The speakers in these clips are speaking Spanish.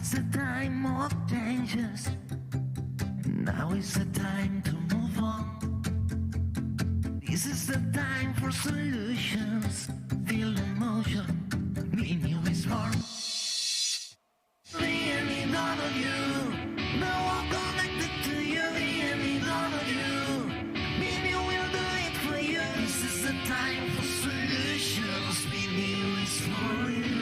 it's a time of changes. Now is the time to move on. This is the time for solutions. Feel the motion. Renew is born. Really none of you. No one connected to you. Really none of you. Renew will do it for you. This is the time for solutions. Renew is for you.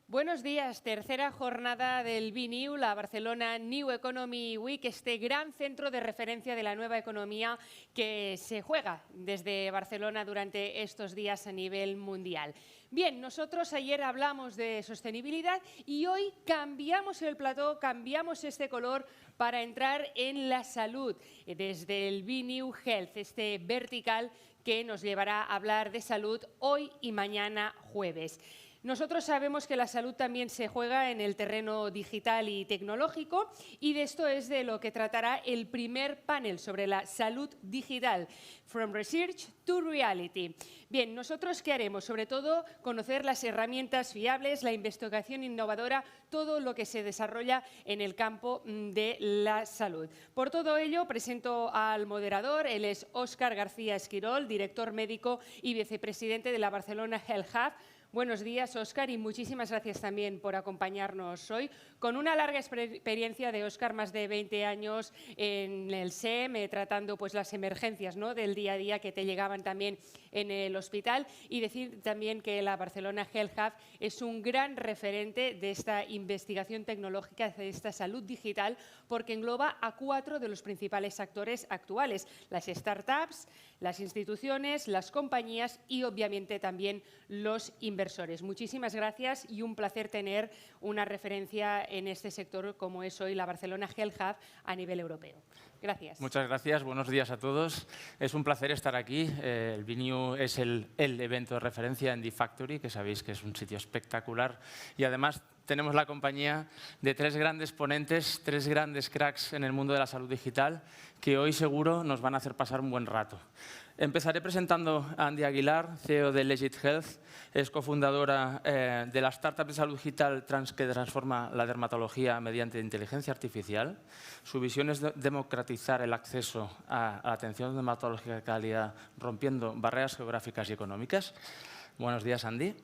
Buenos días, tercera jornada del BNew, la Barcelona New Economy Week, este gran centro de referencia de la nueva economía que se juega desde Barcelona durante estos días a nivel mundial. Bien, nosotros ayer hablamos de sostenibilidad y hoy cambiamos el plató, cambiamos este color para entrar en la salud desde el BNew Health, este vertical que nos llevará a hablar de salud hoy y mañana jueves. Nosotros sabemos que la salud también se juega en el terreno digital y tecnológico y de esto es de lo que tratará el primer panel sobre la salud digital, From Research to Reality. Bien, ¿nosotros qué haremos? Sobre todo conocer las herramientas fiables, la investigación innovadora, todo lo que se desarrolla en el campo de la salud. Por todo ello, presento al moderador, él es Óscar García Esquirol, director médico y vicepresidente de la Barcelona Health Hub. Buenos días, Óscar, y muchísimas gracias también por acompañarnos hoy. Con una larga experiencia de Óscar, más de 20 años en el SEM, tratando pues, las emergencias, ¿no?, del día a día que te llegaban también en el hospital. Y decir también que la Barcelona Health Hub es un gran referente de esta investigación tecnológica, de esta salud digital, porque engloba a 4 de los principales actores actuales: las startups, las instituciones, las compañías y, obviamente, también los inversores. Muchísimas gracias y un placer tener una referencia en este sector como es hoy la Barcelona Health Hub a nivel europeo. Gracias. Muchas gracias. Buenos días a todos. Es un placer estar aquí. El BNew es el evento de referencia en The Factory, que sabéis que es un sitio espectacular. Y además tenemos la compañía de 3 grandes ponentes, 3 grandes cracks en el mundo de la salud digital, que hoy seguro nos van a hacer pasar un buen rato. Empezaré presentando a Andy Aguilar, CEO de Legit Health. Es cofundadora de la startup de salud digital que transforma la dermatología mediante inteligencia artificial. Su visión es democratizar el acceso a la atención dermatológica de calidad, rompiendo barreras geográficas y económicas. Buenos días, Andy.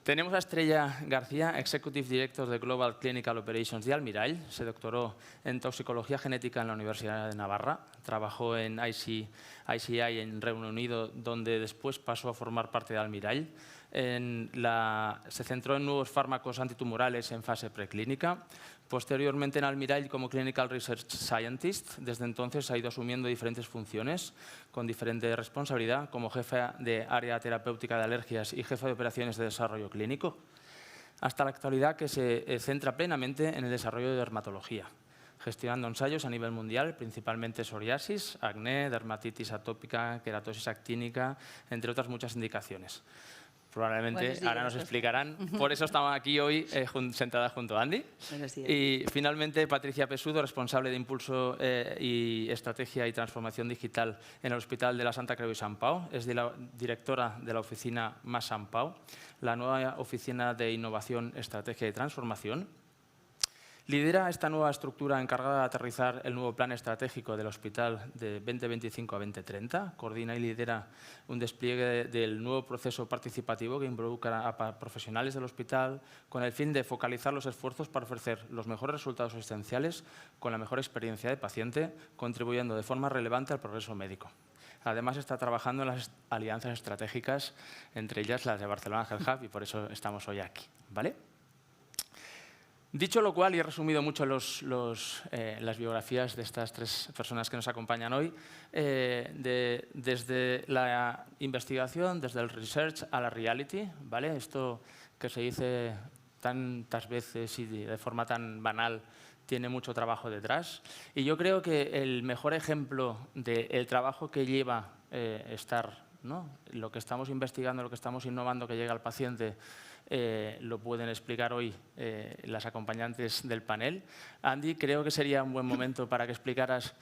Tenemos a Estrella García, Executive Director de Global Clinical Operations de Almirall. Se doctoró en toxicología genética en la Universidad de Navarra. Trabajó en ICI en Reino Unido, donde después pasó a formar parte de Almirall. Se centró en nuevos fármacos antitumorales en fase preclínica. Posteriormente en Almirall como Clinical Research Scientist. Desde entonces ha ido asumiendo diferentes funciones con diferente responsabilidad, como jefa de área terapéutica de alergias y jefa de operaciones de desarrollo clínico, hasta la actualidad, que se centra plenamente en el desarrollo de dermatología, gestionando ensayos a nivel mundial, principalmente psoriasis, acné, dermatitis atópica, queratosis actínica, entre otras muchas indicaciones. Probablemente ahora nos explicarán. Por eso estamos aquí hoy sentada junto a Andy. Y finalmente Patricia Pesudo, responsable de Impulso y Estrategia y Transformación Digital en el Hospital de la Santa Creu i Sant Pau. Es directora de la oficina Más Sant Pau, la nueva oficina de Innovación, Estrategia y Transformación. Lidera esta nueva estructura encargada de aterrizar el nuevo plan estratégico del hospital de 2025 a 2030. Coordina y lidera un despliegue del nuevo proceso participativo que involucra a profesionales del hospital con el fin de focalizar los esfuerzos para ofrecer los mejores resultados asistenciales con la mejor experiencia de paciente, contribuyendo de forma relevante al progreso médico. Además, está trabajando en las alianzas estratégicas, entre ellas las de Barcelona Health Hub, y por eso estamos hoy aquí, ¿vale? Dicho lo cual, y he resumido mucho las biografías de estas 3 personas que nos acompañan hoy, desde la investigación, desde el research a la reality, ¿vale? Esto que se dice tantas veces y de forma tan banal tiene mucho trabajo detrás. Y yo creo que el mejor ejemplo del trabajo que lleva estar, ¿no?, lo que estamos investigando, lo que estamos innovando, que llega al paciente, lo pueden explicar hoy las acompañantes del panel. Andy, creo que sería un buen momento para que explicaras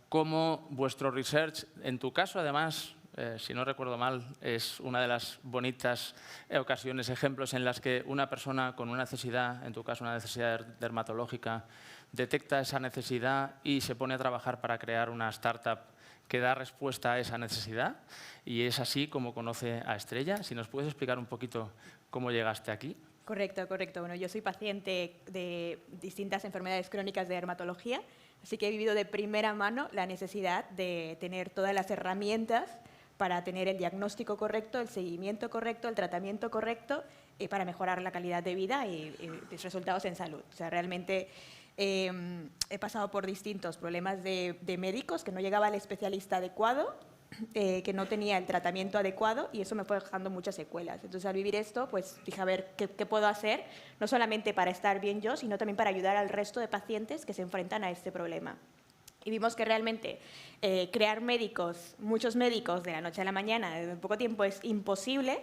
cómo vuestro research, en tu caso además, si no recuerdo mal, es una de las bonitas ocasiones, ejemplos en las que una persona con una necesidad, en tu caso una necesidad dermatológica, detecta esa necesidad y se pone a trabajar para crear una startup que da respuesta a esa necesidad. Y es así como conoce a Estrella. Si nos puedes explicar un poquito cómo llegaste aquí. Correcto, correcto. Bueno, yo soy paciente de distintas enfermedades crónicas de dermatología, así que he vivido de primera mano la necesidad de tener todas las herramientas para tener el diagnóstico correcto, el seguimiento correcto, el tratamiento correcto y para mejorar la calidad de vida y los resultados en salud. O sea, realmente he pasado por distintos problemas de médicos, que no llegaba al especialista adecuado, que no tenía el tratamiento adecuado y eso me fue dejando muchas secuelas. Entonces, al vivir esto, pues dije, a ver, ¿qué puedo hacer? No solamente para estar bien yo, sino también para ayudar al resto de pacientes que se enfrentan a este problema. Y vimos que realmente crear médicos, muchos médicos de la noche a la mañana, en poco tiempo, es imposible,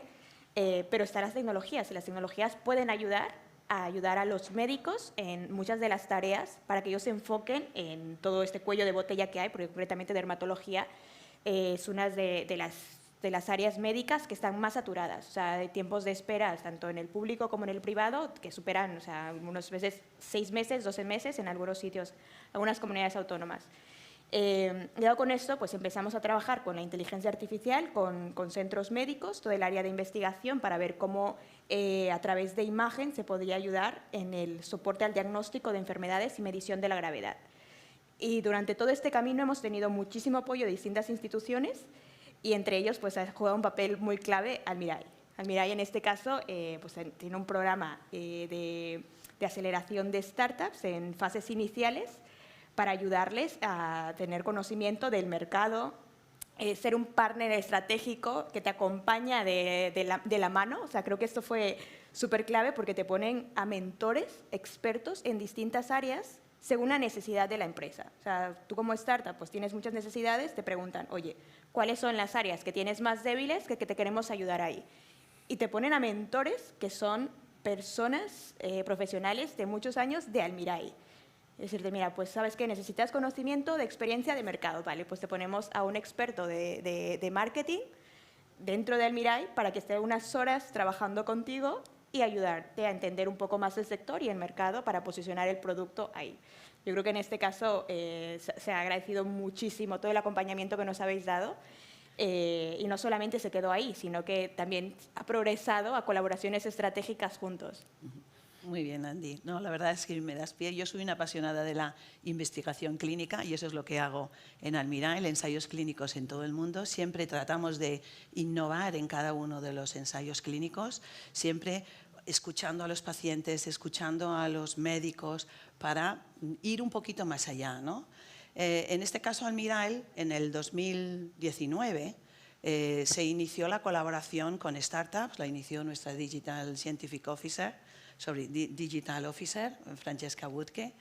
pero están las tecnologías y las tecnologías pueden ayudar a los médicos en muchas de las tareas para que ellos se enfoquen en todo este cuello de botella que hay, porque concretamente dermatología es una de las áreas médicas que están más saturadas. O sea, hay tiempos de espera, tanto en el público como en el privado, que superan, o sea, algunas veces 6 meses, 12 meses en algunos sitios, algunas comunidades autónomas. Dado con esto, pues empezamos a trabajar con la inteligencia artificial, con centros médicos, todo el área de investigación, para ver cómo a través de imagen se podría ayudar en el soporte al diagnóstico de enfermedades y medición de la gravedad. Y durante todo este camino hemos tenido muchísimo apoyo de distintas instituciones y entre ellos pues, ha jugado un papel muy clave Almirai. Almirai en este caso pues, tiene un programa de aceleración de startups en fases iniciales para ayudarles a tener conocimiento del mercado, ser un partner estratégico que te acompaña de la mano. O sea, creo que esto fue súper clave porque te ponen a mentores expertos en distintas áreas según la necesidad de la empresa. O sea, tú como startup pues tienes muchas necesidades, te preguntan, oye, ¿cuáles son las áreas que tienes más débiles que te queremos ayudar ahí? Y te ponen a mentores que son personas profesionales de muchos años de Almirai. Es decir, mira, pues sabes que necesitas conocimiento de experiencia de mercado, ¿vale? Pues te ponemos a un experto de marketing dentro de Almirai para que esté unas horas trabajando contigo y ayudarte a entender un poco más el sector y el mercado para posicionar el producto ahí. Yo creo que en este caso se ha agradecido muchísimo todo el acompañamiento que nos habéis dado y no solamente se quedó ahí, sino que también ha progresado a colaboraciones estratégicas juntos. Muy bien, Andy. No, la verdad es que me das pie. Yo soy una apasionada de la investigación clínica y eso es lo que hago en Almirai, ensayos clínicos en todo el mundo. Siempre tratamos de innovar en cada uno de los ensayos clínicos, siempre escuchando a los pacientes, escuchando a los médicos para ir un poquito más allá, ¿no? En este caso, Almirai, en el 2019, se inició la colaboración con startups, la inició nuestra Digital Officer, Francesca Woodke,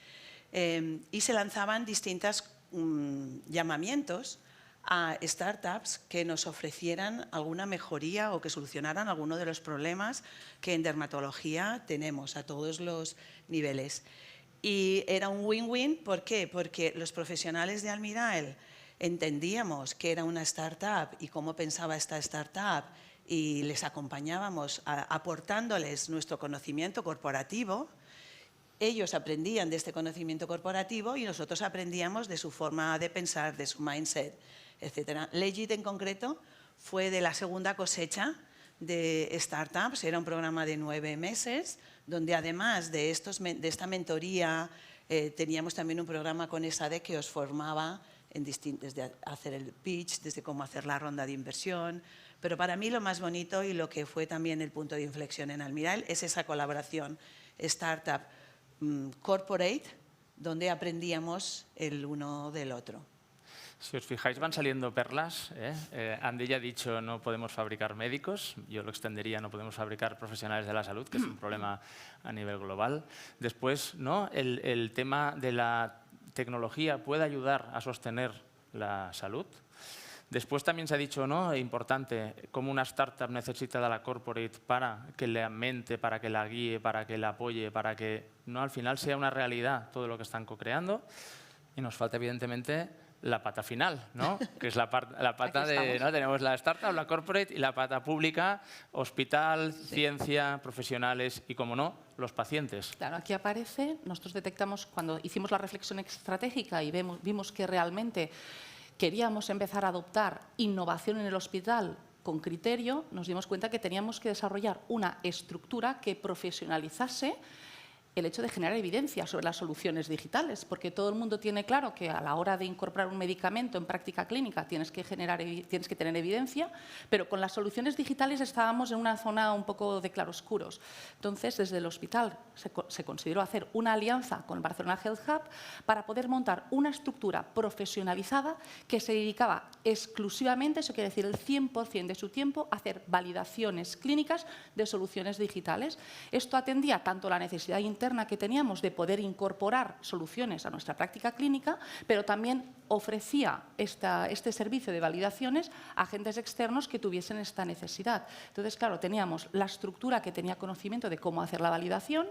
y se lanzaban distintos llamamientos a startups que nos ofrecieran alguna mejoría o que solucionaran alguno de los problemas que en dermatología tenemos a todos los niveles. Y era un win-win, ¿por qué? Porque los profesionales de Almirai entendíamos que era una startup y cómo pensaba esta startup y les acompañábamos aportándoles nuestro conocimiento corporativo. Ellos aprendían de este conocimiento corporativo y nosotros aprendíamos de su forma de pensar, de su mindset, etc. Legit en concreto fue de la segunda cosecha de startups, era un programa de 9 meses, donde además de esta mentoría teníamos también un programa con ESADE que os formaba desde hacer el pitch, desde cómo hacer la ronda de inversión. Pero para mí lo más bonito y lo que fue también el punto de inflexión en Almirai es esa colaboración startup corporate, donde aprendíamos el uno del otro. Si os fijáis, van saliendo perlas. Andy ya ha dicho no podemos fabricar médicos. Yo lo extendería, no podemos fabricar profesionales de la salud, que es un problema a nivel global. Después, ¿no? el tema de la tecnología puede ayudar a sostener la salud. Después también se ha dicho, ¿no? Importante, cómo una startup necesita de la corporate para que la mente, para que la guíe, para que la apoye, para que no al final sea una realidad todo lo que están co-creando. Y nos falta, evidentemente, la pata final, ¿no? Que es la pata Aquí de, estamos. ¿no? Tenemos la startup, la corporate y la pata pública, hospital, ciencia, profesionales y, como no, los pacientes. Claro, aquí aparece, nosotros detectamos cuando hicimos la reflexión estratégica y vimos que realmente queríamos empezar a adoptar innovación en el hospital con criterio, nos dimos cuenta que teníamos que desarrollar una estructura que profesionalizase el hecho de generar evidencia sobre las soluciones digitales, porque todo el mundo tiene claro que a la hora de incorporar un medicamento en práctica clínica tienes que tener evidencia, pero con las soluciones digitales estábamos en una zona un poco de claroscuros. Entonces, desde el hospital se consideró hacer una alianza con el Barcelona Health Hub para poder montar una estructura profesionalizada que se dedicaba exclusivamente, eso quiere decir el 100% de su tiempo, a hacer validaciones clínicas de soluciones digitales. Esto atendía tanto la necesidad interna que teníamos de poder incorporar soluciones a nuestra práctica clínica, pero también ofrecía este servicio de validaciones a agentes externos que tuviesen esta necesidad. Entonces, claro, teníamos la estructura que tenía conocimiento de cómo hacer la validación,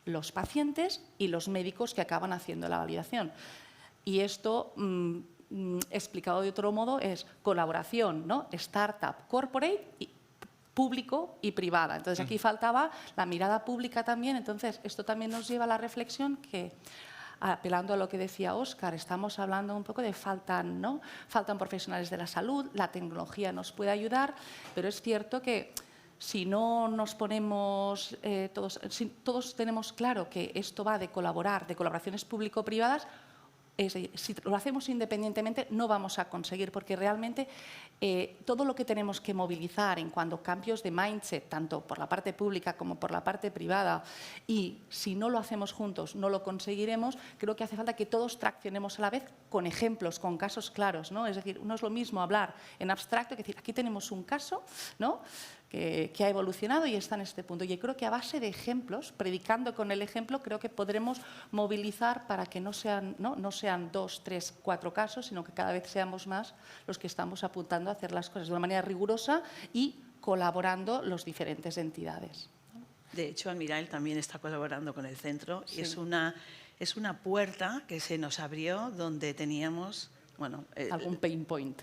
los pacientes y los médicos que acaban haciendo la validación. Y esto, explicado de otro modo, es colaboración, ¿no? Startup, corporate y público y privada. Entonces, aquí faltaba la mirada pública también. Entonces, esto también nos lleva a la reflexión que, apelando a lo que decía Óscar, estamos hablando un poco de faltan profesionales de la salud, la tecnología nos puede ayudar, pero es cierto que si no nos ponemos, si todos tenemos claro que esto va de colaborar, de colaboraciones público-privadas, si lo hacemos independientemente no vamos a conseguir, porque realmente todo lo que tenemos que movilizar en cuanto a cambios de mindset, tanto por la parte pública como por la parte privada, y si no lo hacemos juntos no lo conseguiremos, creo que hace falta que todos traccionemos a la vez con ejemplos, con casos claros, ¿no? Es decir, no es lo mismo hablar en abstracto que decir, aquí tenemos un caso, ¿no?, que ha evolucionado y está en este punto. Y creo que a base de ejemplos, predicando con el ejemplo, creo que podremos movilizar para que no sean 2, 3, 4 casos, sino que cada vez seamos más los que estamos apuntando a hacer las cosas de una manera rigurosa y colaborando las diferentes entidades. De hecho, Almirael también está colaborando con el centro. Sí. Es una puerta que se nos abrió donde teníamos... Bueno, algún pain point.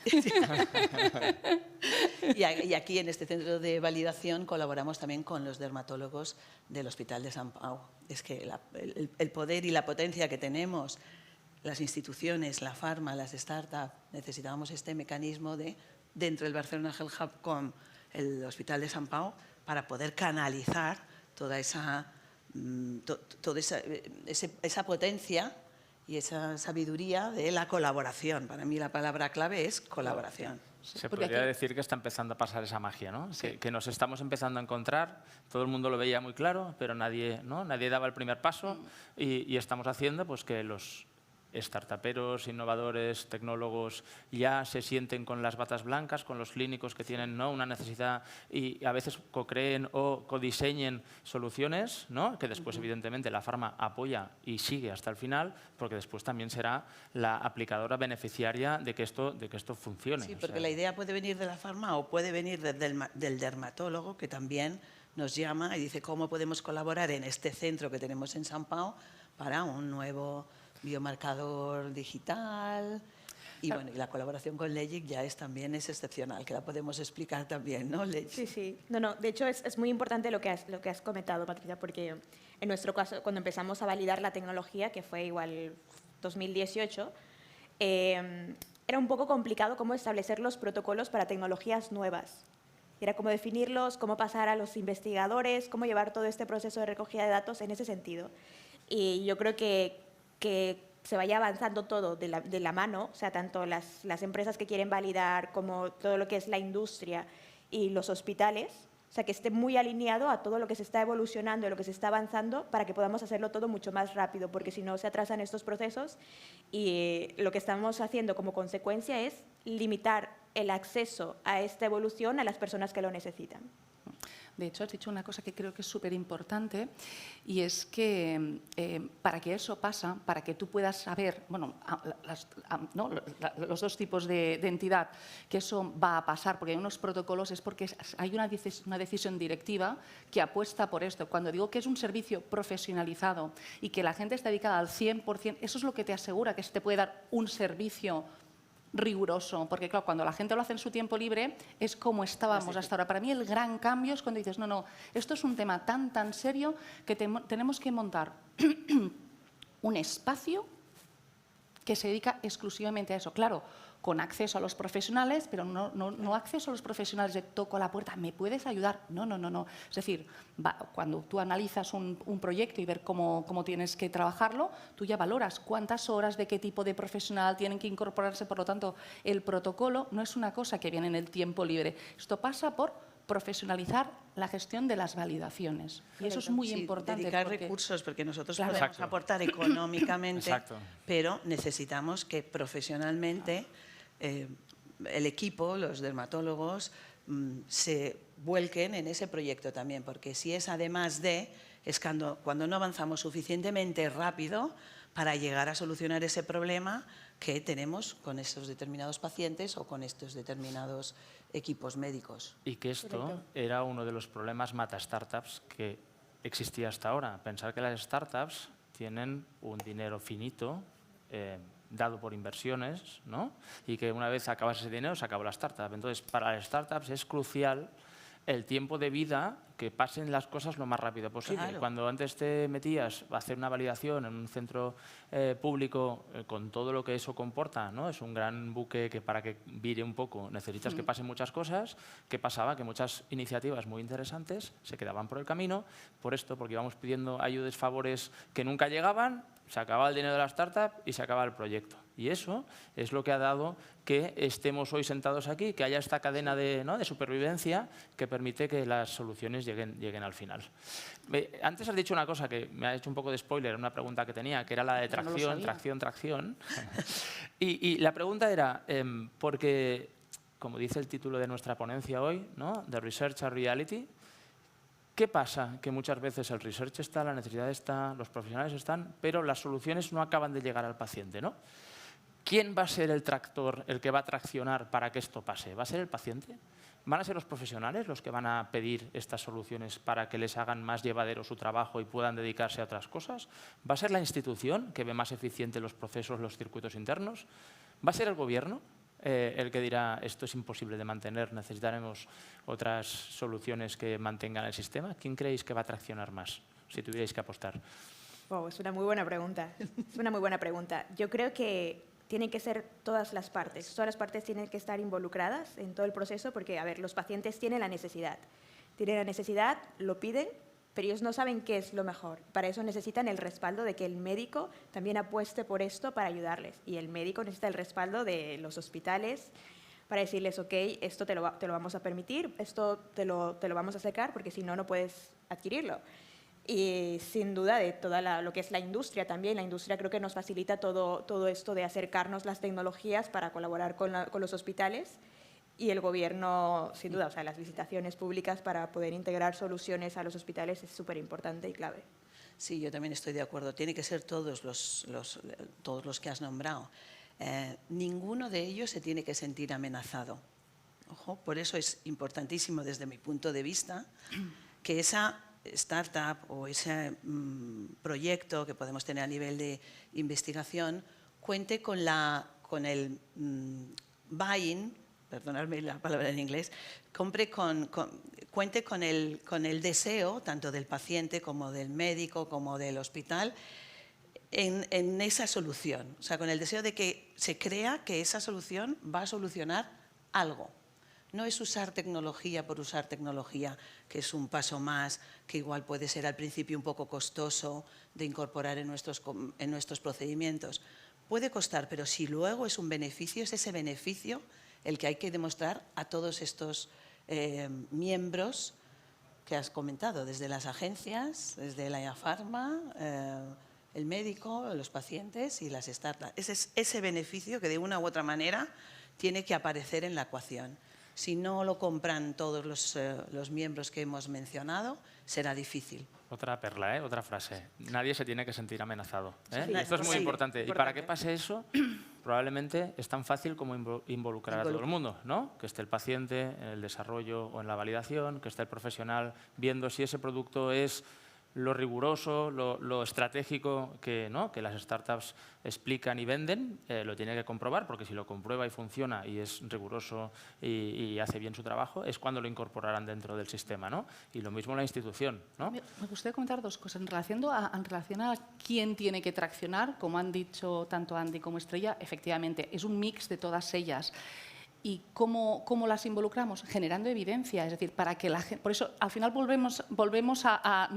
Y aquí en este centro de validación colaboramos también con los dermatólogos del Hospital de Sant Pau. Es que el poder y la potencia que tenemos, las instituciones, la farma, las startups, necesitábamos este mecanismo dentro del Barcelona Health Hub con el Hospital de Sant Pau para poder canalizar toda esa potencia y esa sabiduría de la colaboración. Para mí la palabra clave es colaboración. Se podría decir que está empezando a pasar esa magia, ¿no? Sí. Que nos estamos empezando a encontrar, todo el mundo lo veía muy claro, pero nadie daba el primer paso y estamos haciendo pues, que los startuperos, innovadores, tecnólogos ya se sienten con las batas blancas, con los clínicos que tienen, ¿no?, una necesidad y a veces co-creen o codiseñen soluciones, ¿no?, que después evidentemente la farma apoya y sigue hasta el final, porque después también será la aplicadora beneficiaria de que esto funcione. Sí, porque la idea puede venir de la farma o puede venir del dermatólogo, que también nos llama y dice cómo podemos colaborar en este centro que tenemos en Sant Pau para un nuevo biomarcador digital. Y bueno, y la colaboración con Legic ya también es excepcional, que la podemos explicar también, ¿no, Legic? Sí, sí. No, de hecho es muy importante lo que has comentado, Patricia, porque en nuestro caso, cuando empezamos a validar la tecnología, que fue igual 2018, era un poco complicado cómo establecer los protocolos para tecnologías nuevas. Era cómo definirlos, cómo pasar a los investigadores, cómo llevar todo este proceso de recogida de datos en ese sentido. Y yo creo que se vaya avanzando todo de la mano, o sea, tanto las empresas que quieren validar como todo lo que es la industria y los hospitales, o sea, que esté muy alineado a todo lo que se está evolucionando y lo que se está avanzando para que podamos hacerlo todo mucho más rápido, porque si no se atrasan estos procesos y lo que estamos haciendo como consecuencia es limitar el acceso a esta evolución a las personas que lo necesitan. De hecho, has dicho una cosa que creo que es súper importante y es que para que eso pasa, para que tú puedas saber, bueno, ¿no? Los dos tipos de entidad, que eso va a pasar, porque hay unos protocolos, es porque hay una decisión directiva que apuesta por esto. Cuando digo que es un servicio profesionalizado y que la gente está dedicada al 100%, eso es lo que te asegura que se te puede dar un servicio riguroso, porque claro, cuando la gente lo hace en su tiempo libre es como estábamos hasta ahora. Para mí el gran cambio es cuando dices, no, esto es un tema tan serio que tenemos que montar un espacio que se dedica exclusivamente a eso. Claro, con acceso a los profesionales, pero no acceso a los profesionales de toco a la puerta, ¿me puedes ayudar? No. Es decir, cuando tú analizas un proyecto y ver cómo tienes que trabajarlo, tú ya valoras cuántas horas, de qué tipo de profesional tienen que incorporarse. Por lo tanto, el protocolo no es una cosa que viene en el tiempo libre. Esto pasa por profesionalizar la gestión de las validaciones. Y eso es muy importante. Dedicar recursos, porque nosotros claro, podemos aportar económicamente, pero necesitamos que profesionalmente el equipo, los dermatólogos, se vuelquen en ese proyecto también, porque si es además de, es cuando no avanzamos suficientemente rápido para llegar a solucionar ese problema que tenemos con estos determinados pacientes o con estos determinados equipos médicos. Y que esto era uno de los problemas mata startups que existía hasta ahora. Pensar que las startups tienen un dinero finito dado por inversiones, ¿no? Y que una vez acabas ese dinero se acabó la startup. Entonces, para las startups es crucial el tiempo de vida, que pasen las cosas lo más rápido posible. Claro. Cuando antes te metías a hacer una validación en un centro público con todo lo que eso comporta, ¿no? Es un gran buque que para que vire un poco necesitas que pasen muchas cosas. ¿Qué pasaba? Que muchas iniciativas muy interesantes se quedaban por el camino, por esto, porque íbamos pidiendo ayudas, favores que nunca llegaban, se acababa el dinero de la startup y se acababa el proyecto. Y eso es lo que ha dado que estemos hoy sentados aquí, que haya esta cadena de supervivencia que permite que las soluciones lleguen al final. Antes has dicho una cosa que me ha hecho un poco de spoiler, una pregunta que tenía, que era la de tracción. Y la pregunta era, porque, como dice el título de nuestra ponencia hoy, ¿no? The Research and Reality, ¿qué pasa? Que muchas veces el research está, la necesidad está, los profesionales están, pero las soluciones no acaban de llegar al paciente, ¿no? ¿Quién va a ser el tractor, el que va a traccionar para que esto pase? ¿Va a ser el paciente? ¿Van a ser los profesionales los que van a pedir estas soluciones para que les hagan más llevadero su trabajo y puedan dedicarse a otras cosas? ¿Va a ser la institución que ve más eficiente los procesos, los circuitos internos? ¿Va a ser el gobierno el que dirá esto es imposible de mantener, necesitaremos otras soluciones que mantengan el sistema? ¿Quién creéis que va a traccionar más, si tuvierais que apostar? Wow, es una muy buena pregunta. Es una muy buena pregunta. Yo creo que tienen que ser todas las partes. Todas las partes tienen que estar involucradas en todo el proceso porque, a ver, los pacientes tienen la necesidad. Tienen la necesidad, lo piden, pero ellos no saben qué es lo mejor. Para eso necesitan el respaldo de que el médico también apueste por esto para ayudarles. Y el médico necesita el respaldo de los hospitales para decirles, ok, esto te lo vamos a permitir, esto te lo vamos a sacar porque si no, no puedes adquirirlo. Y sin duda de toda lo que es la industria también. La industria creo que nos facilita todo esto de acercarnos las tecnologías para colaborar con los hospitales. Y el gobierno, sin duda, o sea, las licitaciones públicas para poder integrar soluciones a los hospitales es súper importante y clave. Sí, yo también estoy de acuerdo. Tiene que ser todos los que has nombrado. Ninguno de ellos se tiene que sentir amenazado. Ojo, por eso es importantísimo desde mi punto de vista que esa startup o ese proyecto que podemos tener a nivel de investigación cuente con el buy-in, perdonadme la palabra en inglés, cuente con el deseo tanto del paciente como del médico como del hospital en esa solución. O sea, con el deseo de que se crea que esa solución va a solucionar algo. No es usar tecnología por usar tecnología, que es un paso más, que igual puede ser al principio un poco costoso de incorporar en nuestros procedimientos. Puede costar, pero si luego es un beneficio, es ese beneficio el que hay que demostrar a todos estos miembros que has comentado, desde las agencias, desde la Pharma, el médico, los pacientes y las startups. Ese beneficio que de una u otra manera tiene que aparecer en la ecuación. Si no lo compran todos los miembros que hemos mencionado, será difícil. Otra perla, otra frase. Nadie se tiene que sentir amenazado. Sí, Esto es muy sí, importante. Y para que pase eso, probablemente es tan fácil como involucrar a todo el mundo, ¿no? Que esté el paciente en el desarrollo o en la validación, que esté el profesional viendo si ese producto es lo riguroso, lo estratégico que las startups explican y venden, lo tiene que comprobar, porque si lo comprueba y funciona y es riguroso y hace bien su trabajo, es cuando lo incorporarán dentro del sistema, ¿no? Y lo mismo en la institución, ¿no? Me gustaría comentar dos cosas. En relación a quién tiene que traccionar, como han dicho tanto Andy como Estrella, efectivamente, es un mix de todas ellas. ¿Y cómo las involucramos? Generando evidencia, es decir, para que la gente… Por eso, al final, volvemos a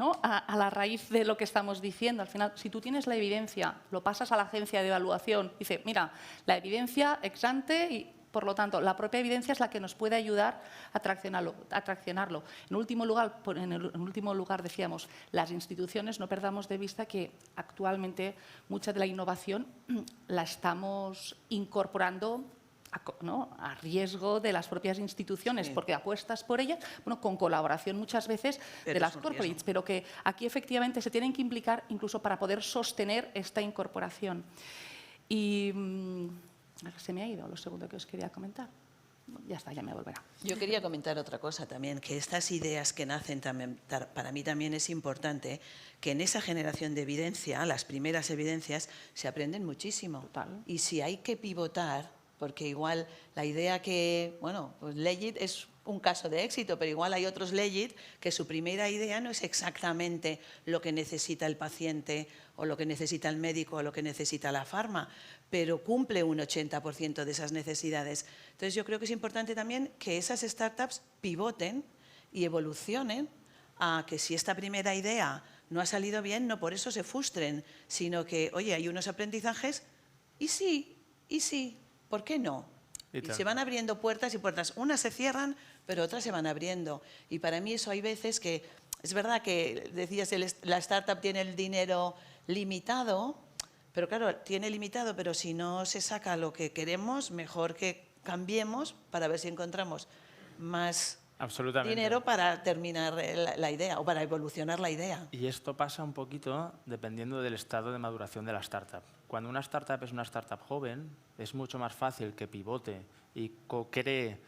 la raíz de lo que estamos diciendo. Al final, si tú tienes la evidencia, lo pasas a la agencia de evaluación, dice, mira, la evidencia ex ante y… Por lo tanto, la propia evidencia es la que nos puede ayudar a traccionarlo. En último lugar, decíamos, las instituciones, no perdamos de vista que actualmente mucha de la innovación la estamos incorporando a riesgo de las propias instituciones, Sí. porque apuestas por ellas, con colaboración muchas veces Pero de las es un corporates, riesgo. pero que aquí efectivamente se tienen que implicar incluso para poder sostener esta incorporación. Y se me ha ido lo segundo que os quería comentar. Ya está, ya me volverá. Yo quería comentar otra cosa también, que estas ideas que nacen también, para mí también es importante que en esa generación de evidencia, las primeras evidencias, se aprenden muchísimo. Total. Y si hay que pivotar, porque igual la idea que, bueno, pues Legit es un caso de éxito, pero igual hay otros Legit que su primera idea no es exactamente lo que necesita el paciente o lo que necesita el médico o lo que necesita la farma, pero cumple un 80% de esas necesidades. Entonces yo creo que es importante también que esas startups pivoten y evolucionen a que si esta primera idea no ha salido bien, no por eso se frustren, sino que, oye, hay unos aprendizajes y sí, ¿por qué no? Y se van abriendo puertas y puertas. Unas se cierran, pero otras se van abriendo. Y para mí eso hay veces que, es verdad que decías, la startup tiene el dinero limitado, pero claro, tiene limitado, pero si no se saca lo que queremos, mejor que cambiemos para ver si encontramos más dinero para terminar la idea o para evolucionar la idea. Y esto pasa un poquito dependiendo del estado de maduración de la startup. Cuando una startup es una startup joven, es mucho más fácil que pivote y co-cree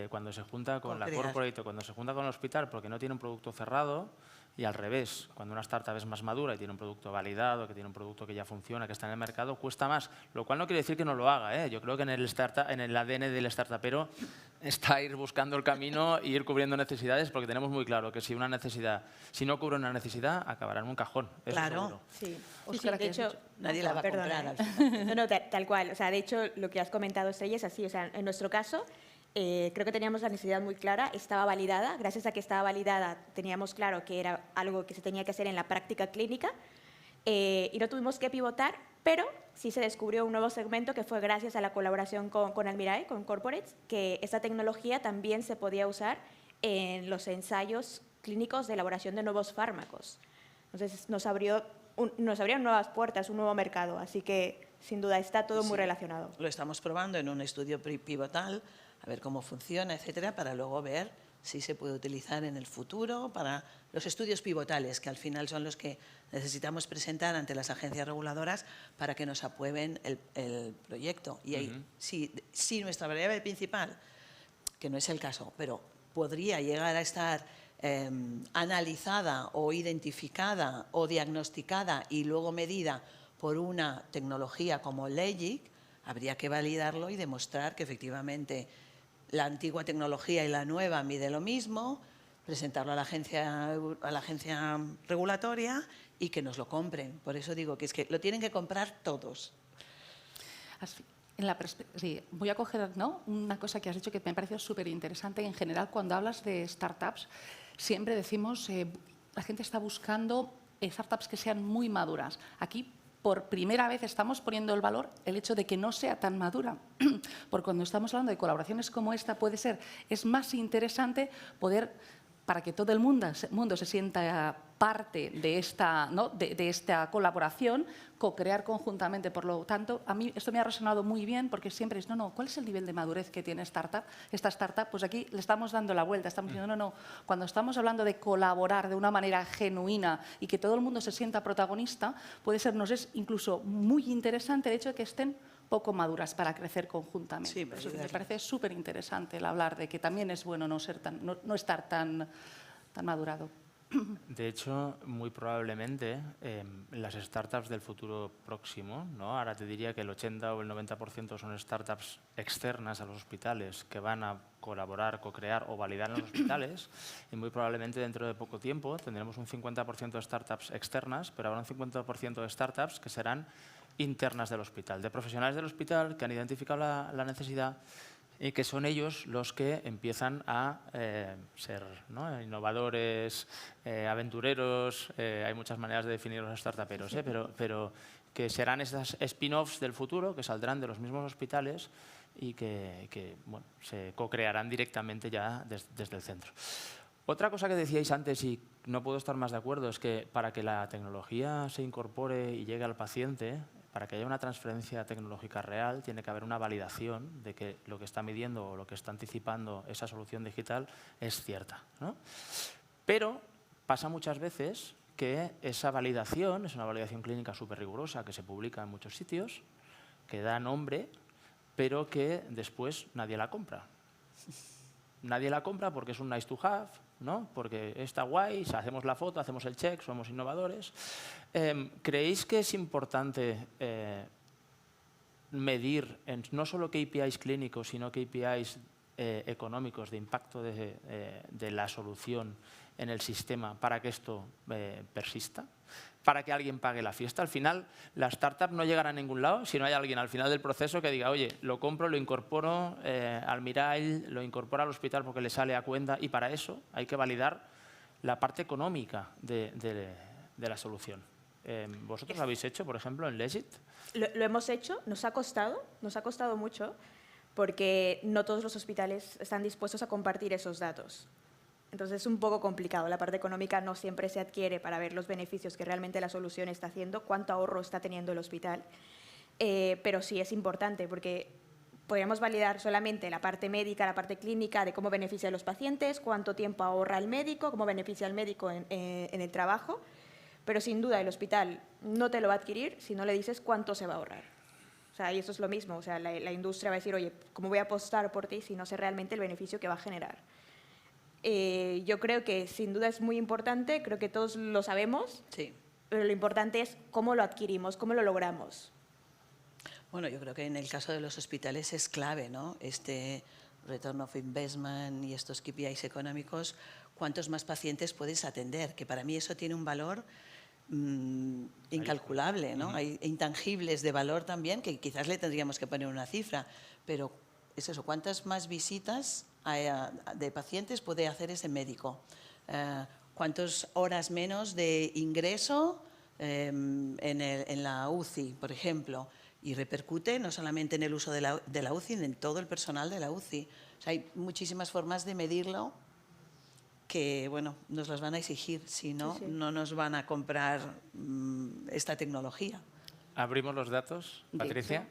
cuando se junta con la corporate o cuando se junta con el hospital, porque no tiene un producto cerrado. Y al revés, cuando una startup es más madura y tiene un producto validado, que tiene un producto que ya funciona, que está en el mercado, cuesta más. Lo cual no quiere decir que no lo haga. Yo creo que en el ADN del startupero está ir buscando el camino e ir cubriendo necesidades, porque tenemos muy claro que si no cubre una necesidad, acabará en un cajón. Eso Claro. seguro. Sí, Óscar, de ¿qué has hecho, dicho? Nadie la va a perdona, comprar al final. No, tal cual. O sea, de hecho, lo que has comentado, Estrella, es así. O sea, en nuestro caso, creo que teníamos la necesidad muy clara, estaba validada. Gracias a que estaba validada, teníamos claro que era algo que se tenía que hacer en la práctica clínica y no tuvimos que pivotar, pero sí se descubrió un nuevo segmento que fue gracias a la colaboración con Almirae, con Corporates, que esta tecnología también se podía usar en los ensayos clínicos de elaboración de nuevos fármacos. Entonces, nos abrieron nuevas puertas, un nuevo mercado, así que sin duda está todo muy relacionado. Lo estamos probando en un estudio pivotal, a ver cómo funciona, etcétera, para luego ver si se puede utilizar en el futuro para los estudios pivotales, que al final son los que necesitamos presentar ante las agencias reguladoras para que nos aprueben el proyecto. Y ahí, si nuestra variable principal, que no es el caso, pero podría llegar a estar analizada o identificada o diagnosticada y luego medida por una tecnología como LEGIC, habría que validarlo y demostrar que efectivamente la antigua tecnología y la nueva mide lo mismo, presentarlo a la agencia regulatoria y que nos lo compren. Por eso digo que es que lo tienen que comprar todos. Sí, voy a coger una cosa que has dicho que me parece súper interesante. En general, cuando hablas de startups, siempre decimos la gente está buscando startups que sean muy maduras. Aquí, por primera vez, estamos poniendo el valor el hecho de que no sea tan madura. Porque cuando estamos hablando de colaboraciones como esta, es más interesante poder para que todo el mundo se sienta parte de esta, ¿no? de esta colaboración, co-crear conjuntamente. Por lo tanto, a mí esto me ha resonado muy bien porque siempre es, ¿cuál es el nivel de madurez que tiene esta startup? Pues aquí le estamos dando la vuelta, estamos diciendo, no, cuando estamos hablando de colaborar de una manera genuina y que todo el mundo se sienta protagonista, nos es incluso muy interesante el hecho de que estén poco maduras para crecer conjuntamente. Sí, Por eso me parece súper interesante el hablar de que también es bueno no estar tan madurado. De hecho, muy probablemente las startups del futuro próximo, ¿no? Ahora te diría que el 80 o el 90% son startups externas a los hospitales que van a colaborar, co-crear o validar en los hospitales, y muy probablemente dentro de poco tiempo tendremos un 50% de startups externas, pero habrá un 50% de startups que serán internas del hospital, de profesionales del hospital que han identificado la necesidad y que son ellos los que empiezan a ser, ¿no? Innovadores, aventureros, hay muchas maneras de definir los startuperos, pero que serán esas spin-offs del futuro que saldrán de los mismos hospitales y que bueno, se co-crearán directamente ya desde el centro. Otra cosa que decíais antes, y no puedo estar más de acuerdo, es que para que la tecnología se incorpore y llegue al paciente, para que haya una transferencia tecnológica real, tiene que haber una validación de que lo que está midiendo o lo que está anticipando esa solución digital es cierta, ¿no? Pero pasa muchas veces que esa validación es una validación clínica súper rigurosa que se publica en muchos sitios, que da nombre, pero que después nadie la compra. Nadie la compra porque es un nice to have, ¿no? Porque está guay, hacemos la foto, hacemos el check, somos innovadores. ¿Creéis que es importante medir no solo KPIs clínicos, sino KPIs económicos de impacto de la solución en el sistema para que esto persista? Para que alguien pague la fiesta. Al final, la startup no llegará a ningún lado si no hay alguien al final del proceso que diga, oye, lo compro, lo incorporo al Mirail, lo incorporo al hospital porque le sale a cuenta, y para eso hay que validar la parte económica de la solución. ¿Vosotros lo habéis hecho, por ejemplo, en Legit? Lo hemos hecho, nos ha costado mucho, porque no todos los hospitales están dispuestos a compartir esos datos. Entonces es un poco complicado. La parte económica no siempre se adquiere para ver los beneficios que realmente la solución está haciendo, cuánto ahorro está teniendo el hospital. Pero sí es importante porque podríamos validar solamente la parte médica, la parte clínica de cómo beneficia a los pacientes, cuánto tiempo ahorra el médico, cómo beneficia al médico en el trabajo, pero sin duda el hospital no te lo va a adquirir si no le dices cuánto se va a ahorrar. O sea, y eso es lo mismo. O sea, la industria va a decir, oye, ¿cómo voy a apostar por ti si no sé realmente el beneficio que va a generar? Yo creo que sin duda es muy importante, creo que todos lo sabemos, Sí. pero lo importante es cómo lo adquirimos, cómo lo logramos. Bueno, yo creo que en el caso de los hospitales es clave, ¿no? Este return of investment y estos KPIs económicos, cuántos más pacientes puedes atender, que para mí eso tiene un valor incalculable, ¿no? Hay intangibles de valor también, que quizás le tendríamos que poner una cifra, pero es eso, ¿cuántas más visitas de pacientes puede hacer ese médico? ¿Cuántas horas menos de ingreso en la UCI, por ejemplo? Y repercute no solamente en el uso de la UCI, sino en todo el personal de la UCI. O sea, hay muchísimas formas de medirlo que, bueno, nos las van a exigir, si no, no nos van a comprar esta tecnología. ¿Abrimos los datos, Patricia?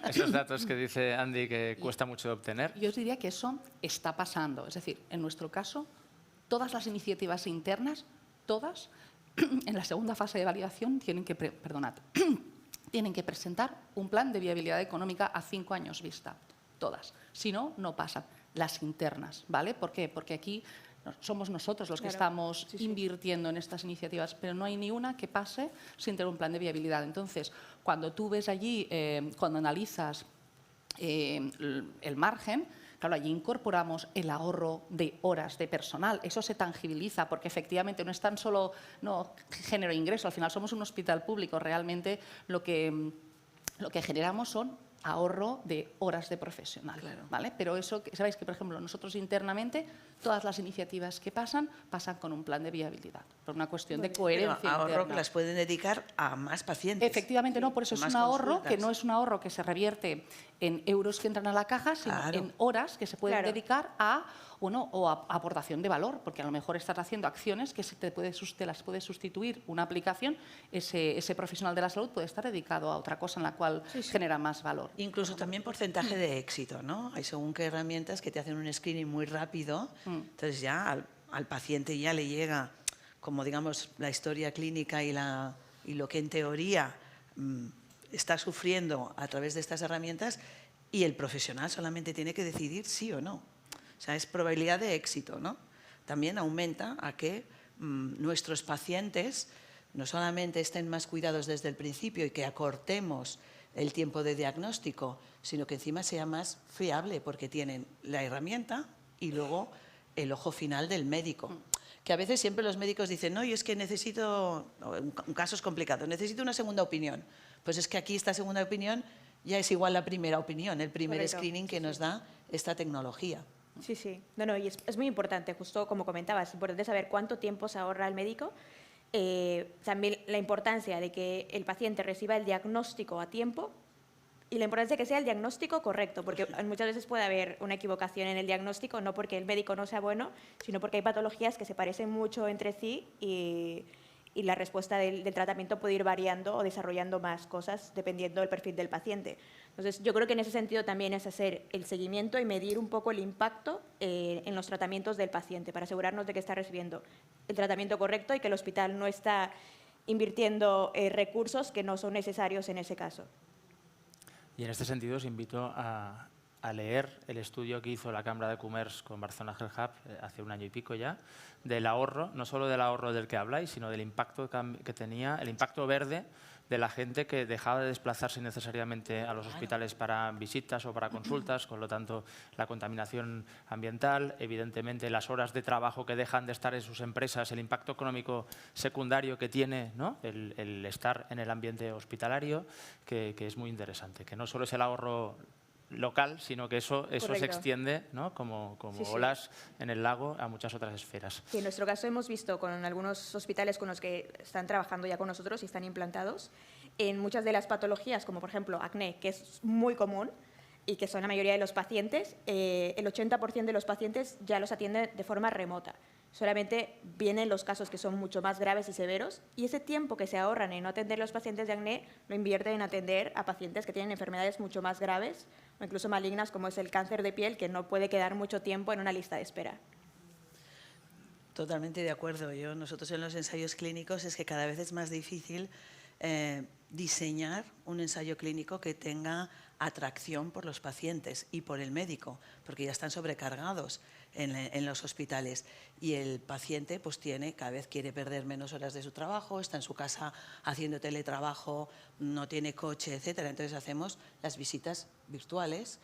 Esos datos que dice Andy que cuesta mucho de obtener. Yo os diría que eso está pasando. Es decir, en nuestro caso, todas las iniciativas internas, todas, en la segunda fase de validación tienen que, tienen que presentar un plan de viabilidad económica a 5 años vista. Todas. Si no, no pasan. Las internas, ¿vale? ¿Por qué? Porque aquí somos nosotros los que estamos invirtiendo en estas iniciativas, pero no hay ni una que pase sin tener un plan de viabilidad. Entonces, cuando tú ves allí, cuando analizas el margen, claro, allí incorporamos el ahorro de horas de personal. Eso se tangibiliza porque efectivamente no es tan solo género e ingreso. Al final somos un hospital público. Realmente lo que generamos son ahorro de horas de profesional, ¿vale? Pero eso, sabéis que, por ejemplo, nosotros internamente, todas las iniciativas que pasan con un plan de viabilidad, por una cuestión de coherencia Pero ahorro interna. que las pueden dedicar a más pacientes. Efectivamente, no, por eso es un ahorro que no es un ahorro que se revierte en euros que entran a la caja, sino en horas que se pueden dedicar a o aportación de valor, porque a lo mejor estás haciendo acciones que te las puede sustituir una aplicación, ese profesional de la salud puede estar dedicado a otra cosa en la cual genera más valor. Incluso también porcentaje de éxito, ¿no? Hay según qué herramientas que te hacen un screening muy rápido, entonces ya al paciente ya le llega como digamos la historia clínica y lo que en teoría está sufriendo a través de estas herramientas, y el profesional solamente tiene que decidir sí o no. O sea, es probabilidad de éxito, ¿no? También aumenta a que nuestros pacientes no solamente estén más cuidados desde el principio y que acortemos el tiempo de diagnóstico, sino que encima sea más fiable porque tienen la herramienta y luego el ojo final del médico. Que a veces siempre los médicos dicen, no, yo es que necesito, un caso es complicado, necesito una segunda opinión. Pues es que aquí esta segunda opinión ya es igual la primera opinión, el primer Correcto. screening que nos da esta tecnología. Sí, sí. No, y es muy importante, justo como comentabas, es importante saber cuánto tiempo se ahorra el médico. También la importancia de que el paciente reciba el diagnóstico a tiempo y la importancia de que sea el diagnóstico correcto, porque muchas veces puede haber una equivocación en el diagnóstico, no porque el médico no sea bueno, sino porque hay patologías que se parecen mucho entre sí y la respuesta del tratamiento puede ir variando o desarrollando más cosas dependiendo del perfil del paciente. Entonces, yo creo que en ese sentido también es hacer el seguimiento y medir un poco el impacto en los tratamientos del paciente para asegurarnos de que está recibiendo el tratamiento correcto y que el hospital no está invirtiendo recursos que no son necesarios en ese caso. Y en este sentido os invito a leer el estudio que hizo la Cámara de Comercio con Barcelona Health Hub hace un año y pico ya, del ahorro, no solo del ahorro del que habláis, sino del impacto que tenía, el impacto verde de la gente que dejaba de desplazarse necesariamente a los hospitales para visitas o para consultas, con lo tanto la contaminación ambiental, evidentemente las horas de trabajo que dejan de estar en sus empresas, el impacto económico secundario que tiene, ¿no? el estar en el ambiente hospitalario, que es muy interesante, que no solo es el ahorro local, sino que eso se extiende, ¿no? como Sí, sí. olas en el lago a muchas otras esferas. Sí, en nuestro caso hemos visto con algunos hospitales con los que están trabajando ya con nosotros y están implantados, en muchas de las patologías, como por ejemplo acné, que es muy común y que son la mayoría de los pacientes, el 80% de los pacientes ya los atienden de forma remota. Solamente vienen los casos que son mucho más graves y severos, y ese tiempo que se ahorran en no atender a los pacientes de acné lo invierten en atender a pacientes que tienen enfermedades mucho más graves o incluso malignas, como es el cáncer de piel, que no puede quedar mucho tiempo en una lista de espera. Totalmente de acuerdo. Nosotros en los ensayos clínicos es que cada vez es más difícil diseñar un ensayo clínico que tenga atracción por los pacientes y por el médico, porque ya están sobrecargados en los hospitales, y el paciente pues cada vez quiere perder menos horas de su trabajo, está en su casa haciendo teletrabajo, no tiene coche, etcétera. Entonces hacemos las visitas virtuales,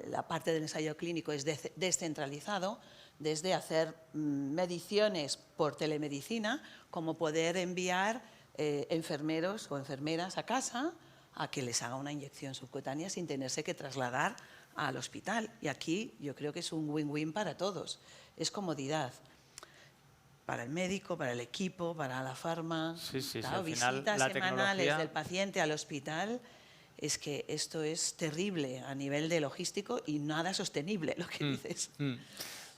la parte del ensayo clínico es descentralizado, desde hacer mediciones por telemedicina, como poder enviar enfermeros o enfermeras a casa a que les haga una inyección subcutánea sin tenerse que trasladar al hospital. Y aquí yo creo que es un win-win para todos. Es comodidad para el médico, para el equipo, para la farma. Sí, claro, al final, visitas la semanales tecnología... del paciente al hospital. Es que esto es terrible a nivel de logístico y nada sostenible, lo que dices.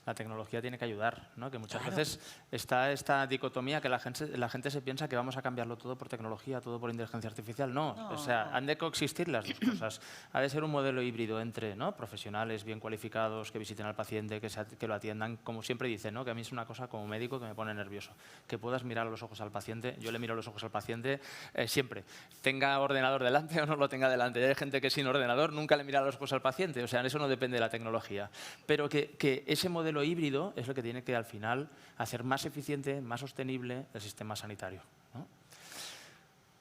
La tecnología tiene que ayudar, ¿no? Que muchas Claro. veces está esta dicotomía que la gente se piensa que vamos a cambiarlo todo por tecnología, todo por inteligencia artificial. No, No, o sea, no. han de coexistir las dos cosas. Ha de ser un modelo híbrido entre, ¿no? Profesionales bien cualificados que visiten al paciente, que lo atiendan, como siempre dicen, ¿no? Que a mí es una cosa como médico que me pone nervioso, que puedas mirar a los ojos al paciente. Yo le miro a los ojos al paciente siempre, tenga ordenador delante o no lo tenga delante. Hay gente que sin ordenador nunca le mira a los ojos al paciente, o sea, eso no depende de la tecnología. Pero que ese modelo híbrido es lo que tiene que al final hacer más eficiente, más sostenible el sistema sanitario, ¿no?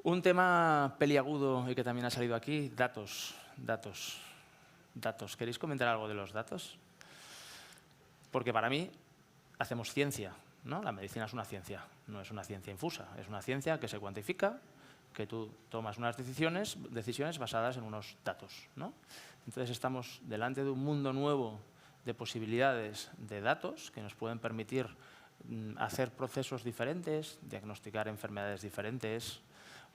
Un tema peliagudo y que también ha salido aquí, datos. ¿Queréis comentar algo de los datos? Porque para mí hacemos ciencia, ¿no? La medicina es una ciencia, no es una ciencia infusa, es una ciencia que se cuantifica, que tú tomas unas decisiones basadas en unos datos, ¿no? Entonces estamos delante de un mundo nuevo de posibilidades de datos que nos pueden permitir hacer procesos diferentes, diagnosticar enfermedades diferentes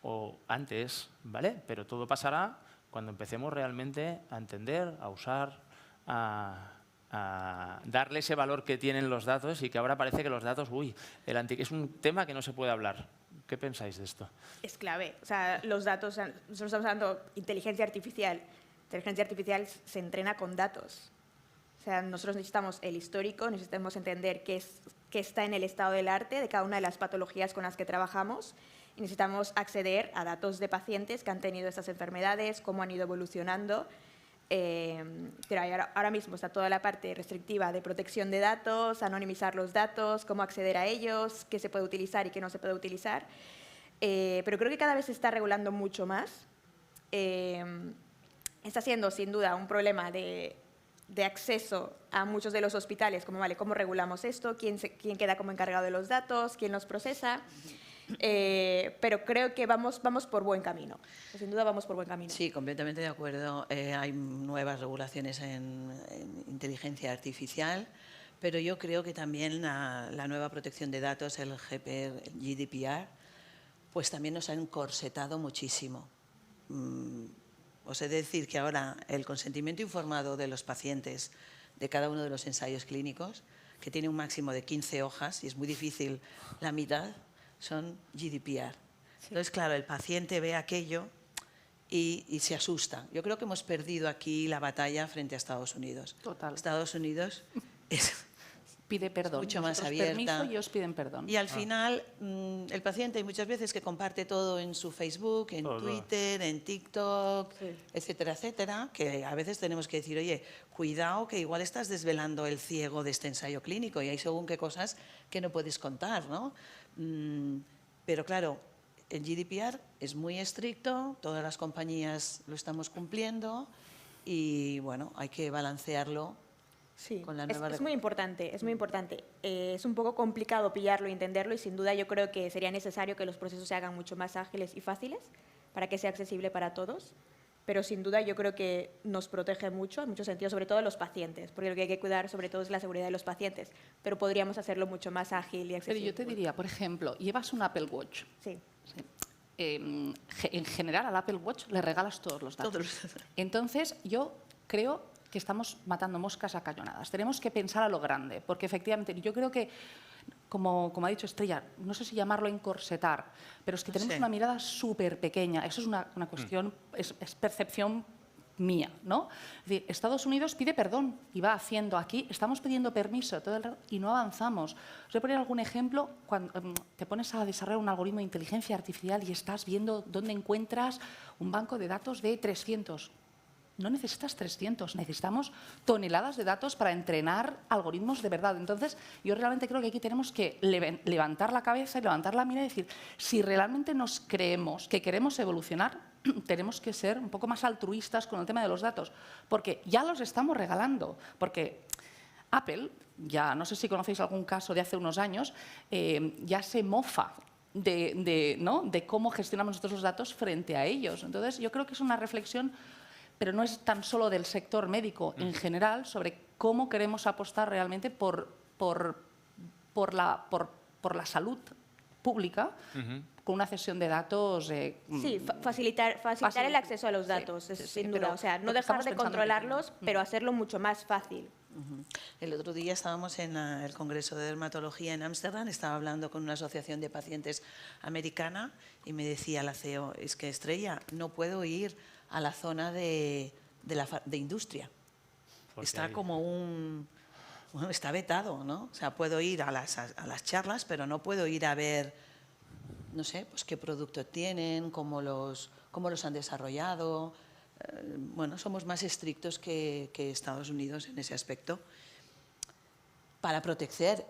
o antes, ¿vale? Pero todo pasará cuando empecemos realmente a entender, a usar, a darle ese valor que tienen los datos y que ahora parece que los datos, es un tema que no se puede hablar. ¿Qué pensáis de esto? Es clave. O sea, los datos, nosotros estamos hablando de inteligencia artificial. Inteligencia artificial se entrena con datos. O sea, nosotros necesitamos el histórico, necesitamos entender qué está en el estado del arte de cada una de las patologías con las que trabajamos y necesitamos acceder a datos de pacientes que han tenido estas enfermedades, cómo han ido evolucionando. Pero ahora mismo está toda la parte restrictiva de protección de datos, anonimizar los datos, cómo acceder a ellos, qué se puede utilizar y qué no se puede utilizar. Pero creo que cada vez se está regulando mucho más. Está siendo, sin duda, un problema de acceso a muchos de los hospitales, como, vale, ¿cómo regulamos esto? ¿Quién queda como encargado de los datos? ¿Quién los procesa? Pero creo que vamos por buen camino. Sin duda vamos por buen camino. Sí, completamente de acuerdo. Hay nuevas regulaciones en inteligencia artificial, pero yo creo que también la nueva protección de datos, el GDPR, pues también nos ha encorsetado muchísimo. Os he de decir que ahora el consentimiento informado de los pacientes de cada uno de los ensayos clínicos, que tiene un máximo de 15 hojas y es muy difícil la mitad, son GDPR. Sí. Entonces, claro, el paciente ve aquello y se asusta. Yo creo que hemos perdido aquí la batalla frente a Estados Unidos. Total. Estados Unidos pide perdón. Mucho más Nosotros abierta. Permiso y ellos piden perdón. Y al final, el paciente hay muchas veces que comparte todo en su Facebook, en Twitter, en TikTok, sí, etcétera, etcétera, que a veces tenemos que decir, oye, cuidado que igual estás desvelando el ciego de este ensayo clínico y hay según qué cosas que no puedes contar, ¿no? Pero claro, el GDPR es muy estricto, todas las compañías lo estamos cumpliendo y bueno, hay que balancearlo. Sí, es muy importante, es muy importante. Es un poco complicado pillarlo y entenderlo y sin duda yo creo que sería necesario que los procesos se hagan mucho más ágiles y fáciles para que sea accesible para todos, pero sin duda yo creo que nos protege mucho, en muchos sentidos, sobre todo los pacientes, porque lo que hay que cuidar sobre todo es la seguridad de los pacientes, pero podríamos hacerlo mucho más ágil y accesible. Pero yo te diría, por ejemplo, llevas un Apple Watch. Sí. Sí. En general al Apple Watch le regalas todos los datos. Entonces yo creo que estamos matando moscas a cañonadas. Tenemos que pensar a lo grande, porque efectivamente yo creo que, como ha dicho Estrella, no sé si llamarlo encorsetar, pero es que tenemos una mirada súper pequeña. Eso es una cuestión, es percepción mía, ¿no? Es decir, Estados Unidos pide perdón y va haciendo. Aquí estamos pidiendo permiso todo el rato y no avanzamos. Os voy a poner algún ejemplo. Cuando te pones a desarrollar un algoritmo de inteligencia artificial y estás viendo dónde encuentras un banco de datos de 300. No necesitas 300, necesitamos toneladas de datos para entrenar algoritmos de verdad. Entonces, yo realmente creo que aquí tenemos que levantar la cabeza y levantar la mirada y decir, si realmente nos creemos que queremos evolucionar, tenemos que ser un poco más altruistas con el tema de los datos, porque ya los estamos regalando. Porque Apple, ya no sé si conocéis algún caso de hace unos años, ya se mofa de cómo gestionamos nosotros los datos frente a ellos. Entonces, yo creo que es una reflexión, pero no es tan solo del sector médico en general, sobre cómo queremos apostar realmente por la salud pública con una cesión de datos. Sí, facilitar el acceso a los datos, sí, sin duda. O sea, no dejar de controlarlos, pero hacerlo mucho más fácil. El otro día estábamos en el Congreso de Dermatología en Ámsterdam, estaba hablando con una asociación de pacientes americana y me decía la CEO, es que Estrella, no puedo ir a la zona de industria. Está como bueno, está vetado, ¿no? O sea, puedo ir a las charlas, pero no puedo ir a ver, no sé, pues qué producto tienen, cómo los han desarrollado. Bueno, somos más estrictos que Estados Unidos en ese aspecto. Para proteger,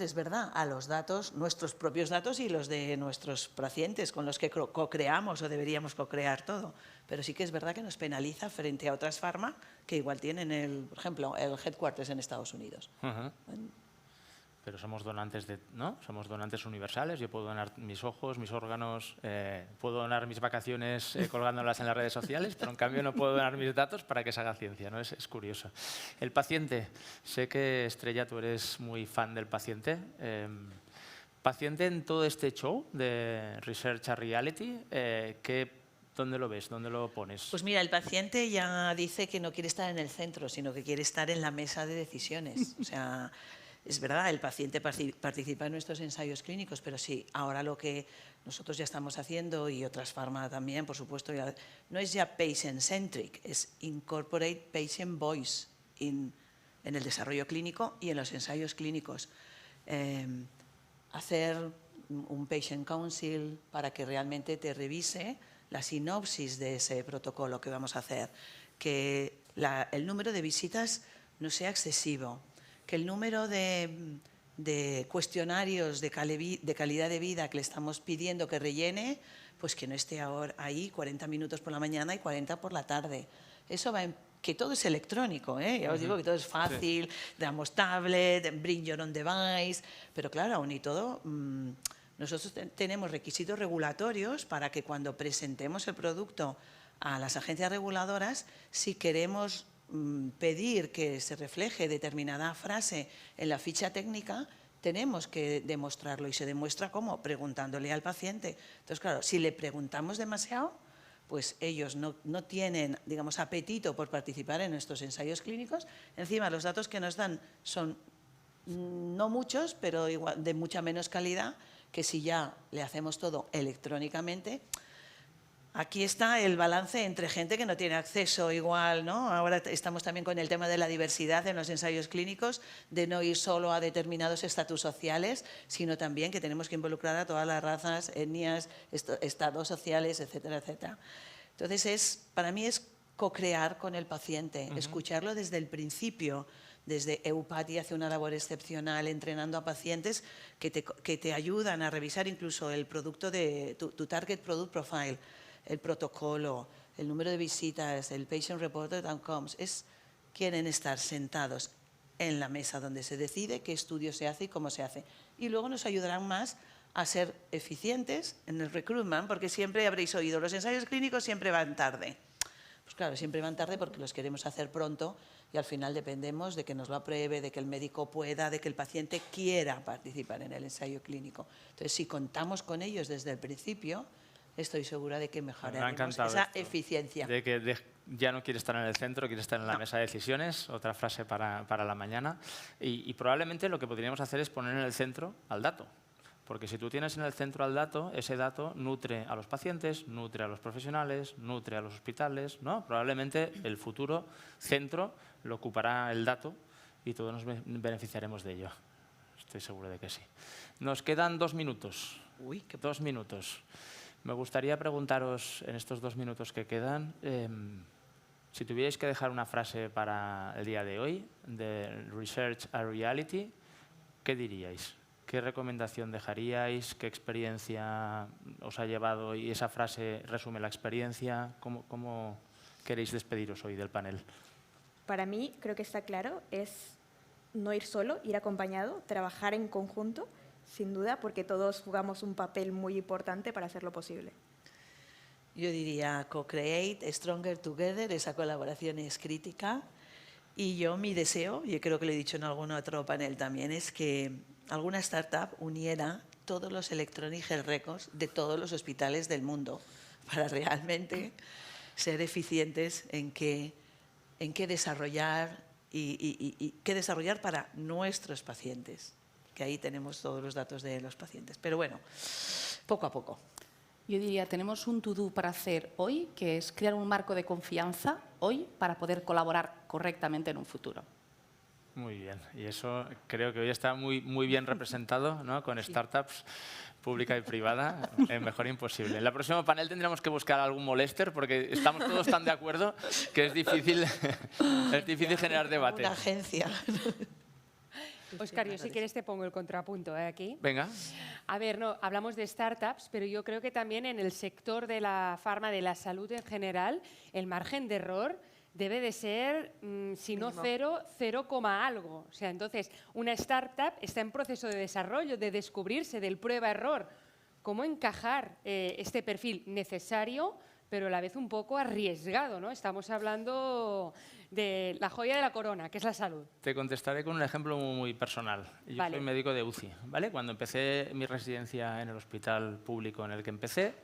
es verdad, a los datos, nuestros propios datos y los de nuestros pacientes con los que co-creamos o deberíamos co-crear todo. Pero sí que es verdad que nos penaliza frente a otras farma que igual tienen, por ejemplo, el headquarters en Estados Unidos. Pero somos donantes, ¿no? Somos donantes universales. Yo puedo donar mis ojos, mis órganos, puedo donar mis vacaciones colgándolas en las redes sociales, pero en cambio no puedo donar mis datos para que se haga ciencia, ¿no? Es curioso. El paciente. Sé que, Estrella, tú eres muy fan del paciente. Paciente en todo este show de Research a Reality, ¿qué ¿Dónde lo ves? ¿Dónde lo pones? Pues mira, el paciente ya dice que no quiere estar en el centro, sino que quiere estar en la mesa de decisiones. O sea, es verdad, el paciente participa en nuestros ensayos clínicos, pero sí, ahora lo que nosotros ya estamos haciendo y otras farma también, por supuesto, no es ya patient-centric, es incorporate patient voice en el desarrollo clínico y en los ensayos clínicos. Hacer un patient council para que realmente te revise la sinopsis de ese protocolo que vamos a hacer, que el número de visitas no sea excesivo, que el número de cuestionarios de calidad de vida que le estamos pidiendo que rellene, pues que no esté ahora ahí 40 minutos por la mañana y 40 por la tarde. Eso va que todo es electrónico, ¿eh? Ya os digo que todo es fácil, damos tablet, bring your own device, pero claro, aún y todo, nosotros tenemos requisitos regulatorios para que cuando presentemos el producto a las agencias reguladoras, si queremos pedir que se refleje determinada frase en la ficha técnica, tenemos que demostrarlo y se demuestra ¿cómo? Preguntándole al paciente. Entonces, claro, si le preguntamos demasiado, pues ellos no tienen, digamos, apetito por participar en nuestros ensayos clínicos. Encima, los datos que nos dan son no muchos, pero igual, de mucha menos calidad que si ya le hacemos todo electrónicamente. Aquí está el balance entre gente que no tiene acceso igual, ¿no? Ahora estamos también con el tema de la diversidad en los ensayos clínicos, de no ir solo a determinados estatus sociales, sino también que tenemos que involucrar a todas las razas, etnias, estados sociales, etcétera, etcétera. Entonces, para mí es co-crear con el paciente, escucharlo desde el principio. Desde EUPATI hace una labor excepcional entrenando a pacientes que te ayudan a revisar incluso el producto de tu Target Product Profile, el protocolo, el número de visitas, el Patient Reported Outcomes. Quieren estar sentados en la mesa donde se decide qué estudio se hace y cómo se hace. Y luego nos ayudarán más a ser eficientes en el recruitment, porque siempre habréis oído, los ensayos clínicos siempre van tarde. Pues claro, siempre van tarde porque los queremos hacer pronto y al final dependemos de que nos lo apruebe, de que el médico pueda, de que el paciente quiera participar en el ensayo clínico. Entonces, si contamos con ellos desde el principio, estoy segura de que mejoraremos esa eficiencia. De que ya no quiere estar en el centro, quiere estar en la mesa de decisiones, otra frase para la mañana. Y probablemente lo que podríamos hacer es poner en el centro al dato. Porque si tú tienes en el centro al dato, ese dato nutre a los pacientes, nutre a los profesionales, nutre a los hospitales, ¿no? Probablemente el futuro centro lo ocupará el dato y todos nos beneficiaremos de ello. Estoy seguro de que sí. Nos quedan 2 minutos. Uy, qué 2 minutos. Me gustaría preguntaros en estos 2 minutos que quedan, si tuvierais que dejar una frase para el día de hoy, de Research a Reality, ¿qué diríais? ¿Qué recomendación dejaríais? ¿Qué experiencia os ha llevado? Y esa frase resume la experiencia. ¿Cómo queréis despediros hoy del panel? Para mí, creo que está claro, es no ir solo, ir acompañado, trabajar en conjunto, sin duda, porque todos jugamos un papel muy importante para hacerlo posible. Yo diría co-create, stronger together, esa colaboración es crítica. Y mi deseo, y creo que lo he dicho en algún otro panel también, es que alguna startup uniera todos los electronic health records de todos los hospitales del mundo para realmente ser eficientes en qué desarrollar y qué desarrollar para nuestros pacientes, que ahí tenemos todos los datos de los pacientes. Pero bueno, poco a poco. Yo diría, tenemos un to-do para hacer hoy, que es crear un marco de confianza hoy para poder colaborar correctamente en un futuro. Muy bien, y eso creo que hoy está muy bien representado, ¿no? Con startups pública y privada, mejor imposible. En el próximo panel tendremos que buscar algún molester porque estamos todos tan de acuerdo que es difícil generar debate. Una agencia. Óscar, yo si quieres te pongo el contrapunto aquí. Venga. A ver, no, hablamos de startups, pero yo creo que también en el sector de la farma, de la salud en general, el margen de error debe de ser, si no cero, 0, algo. O sea, entonces, una startup está en proceso de desarrollo, de descubrirse, del prueba-error. ¿Cómo encajar este perfil necesario, pero a la vez un poco arriesgado, ¿no? Estamos hablando de la joya de la corona, que es la salud. Te contestaré con un ejemplo muy personal. Yo Vale. soy médico de UCI, ¿vale? Cuando empecé mi residencia en el hospital público en el que empecé,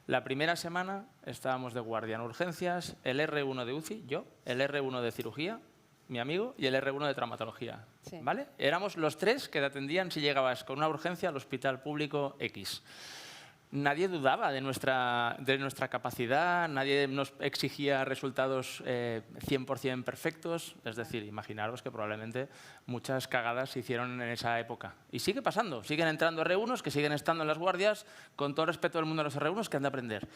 la primera semana estábamos de guardia en urgencias, el R1 de UCI, yo, el R1 de cirugía, mi amigo, y el R1 de traumatología, Sí. ¿vale? Éramos los tres que te atendían si llegabas con una urgencia al hospital público X. Nadie dudaba de nuestra capacidad, nadie nos exigía resultados 100% perfectos. Es decir, imaginaros que probablemente muchas cagadas se hicieron en esa época. Y sigue pasando, siguen entrando R1s que siguen estando en las guardias, con todo respeto del mundo de los R1s que han de aprender.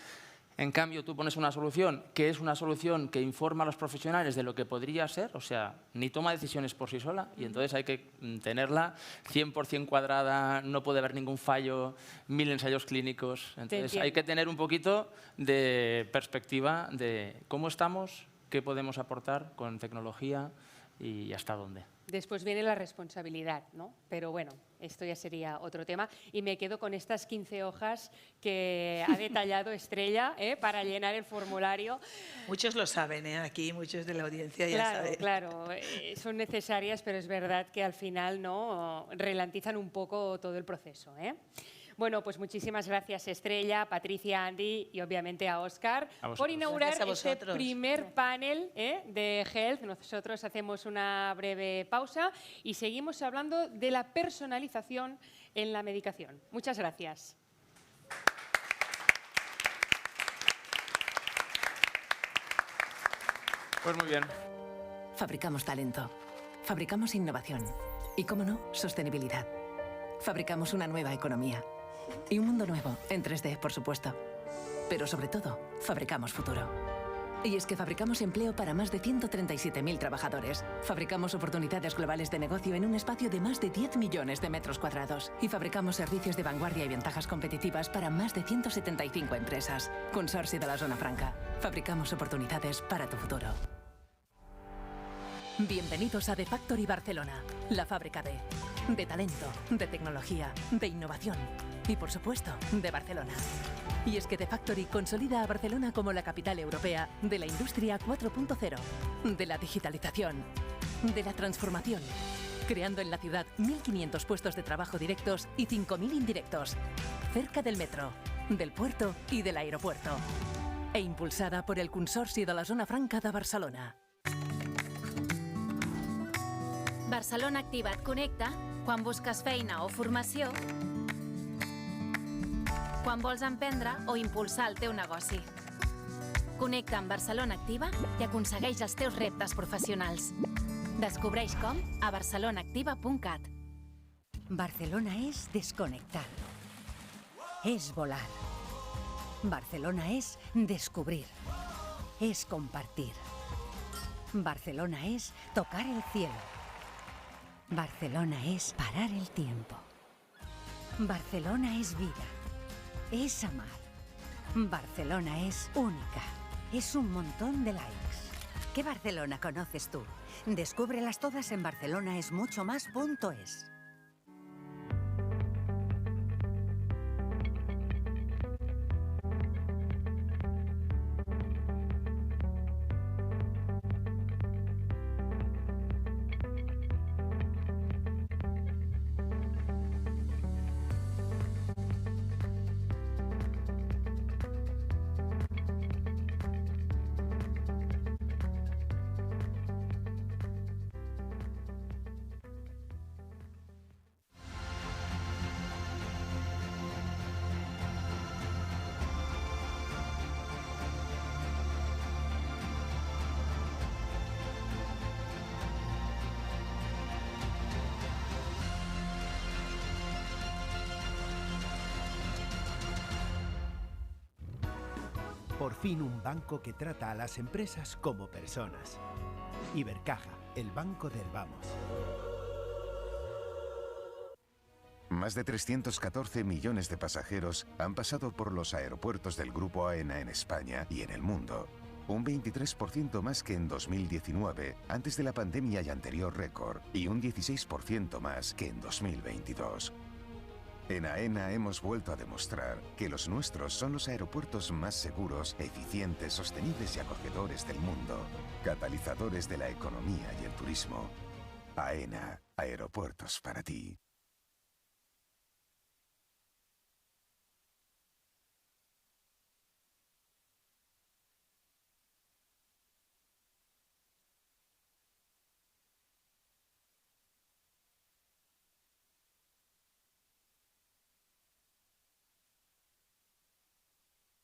En cambio, tú pones una solución que es una solución que informa a los profesionales de lo que podría ser, o sea, ni toma decisiones por sí sola, y entonces hay que tenerla 100% cuadrada, no puede haber ningún fallo, 1000 ensayos clínicos. Entonces hay que tener un poquito de perspectiva de cómo estamos, qué podemos aportar con tecnología y hasta dónde. Después viene la responsabilidad, ¿no? Pero bueno, esto ya sería otro tema. Y me quedo con estas 15 hojas que ha detallado Estrella para llenar el formulario. Muchos lo saben, aquí muchos de la audiencia ya Claro, saben. claro, son necesarias, pero es verdad que al final no ralentizan un poco todo el proceso. Bueno, pues muchísimas gracias Estrella, Patricia, Andy y obviamente a Óscar por inaugurar Gracias a este vosotros. primer panel de Health. Nosotros hacemos una breve pausa y seguimos hablando de la personalización en la medicación. Muchas gracias. Pues muy bien. Fabricamos talento, fabricamos innovación y, cómo no, sostenibilidad. Fabricamos una nueva economía y un mundo nuevo, en 3D, por supuesto. Pero sobre todo, fabricamos futuro. Y es que fabricamos empleo para más de 137.000 trabajadores. Fabricamos oportunidades globales de negocio en un espacio de más de 10 millones de metros cuadrados. Y fabricamos servicios de vanguardia y ventajas competitivas para más de 175 empresas. Consorcio de la Zona Franca. Fabricamos oportunidades para tu futuro. Bienvenidos a The Factory Barcelona, la fábrica de talento, de tecnología, de innovación y, por supuesto, de Barcelona. Y es que The Factory consolida a Barcelona como la capital europea de la industria 4.0, de la digitalización, de la transformación, creando en la ciudad 1.500 puestos de trabajo directos y 5.000 indirectos, cerca del metro, del puerto y del aeropuerto, e impulsada por el Consorci de la Zona Franca de Barcelona. Barcelona Activa et connecta quan busques feina o formació, quan vols emprendre o impulsar el teu negoci. Connecta amb Barcelona Activa i aconsegueix els teus reptes professionals. Descobreix com a barcelonaactiva.cat. Barcelona es desconectar. Es volar. Barcelona es descubrir. Es compartir. Barcelona es tocar el cielo. Barcelona es parar el tiempo. Barcelona es vida. Es amar. Barcelona es única. Es un montón de likes. ¿Qué Barcelona conoces tú? Descúbrelas todas en barcelonaesmuchomás.es. Por fin un banco que trata a las empresas como personas. Ibercaja, el banco del vamos. Más de 314 millones de pasajeros han pasado por los aeropuertos del Grupo AENA en España y en el mundo. Un 23% más que en 2019, antes de la pandemia y anterior récord, y un 16% más que en 2022. En AENA hemos vuelto a demostrar que los nuestros son los aeropuertos más seguros, eficientes, sostenibles y acogedores del mundo. Catalizadores de la economía y el turismo. AENA, aeropuertos para ti.